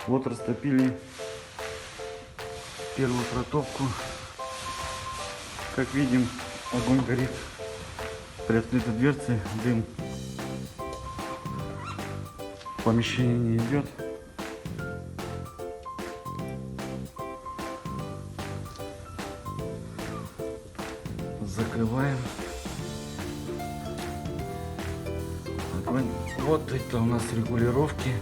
Вот растопили первую протопку. Как видим, огонь горит. При открытой дверце дым в помещение не идет. Закрываем. Огонь. Вот это у нас регулировки.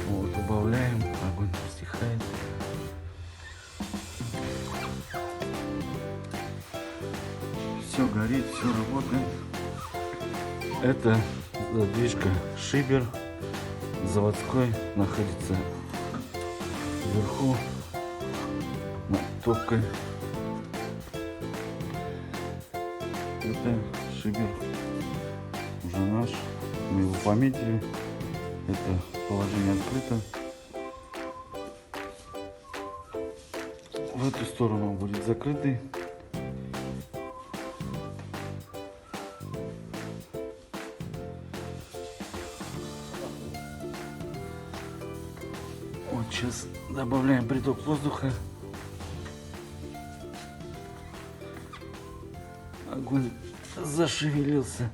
Вот, убавляем, огонь стихает. Все горит, все работает. Это задвижка Шибер заводской, находится вверху над топкой. Это Шибер уже наш, мы его пометили. Это положение открыто. В эту сторону он будет закрытый. Вот сейчас добавляем приток воздуха. Огонь зашевелился.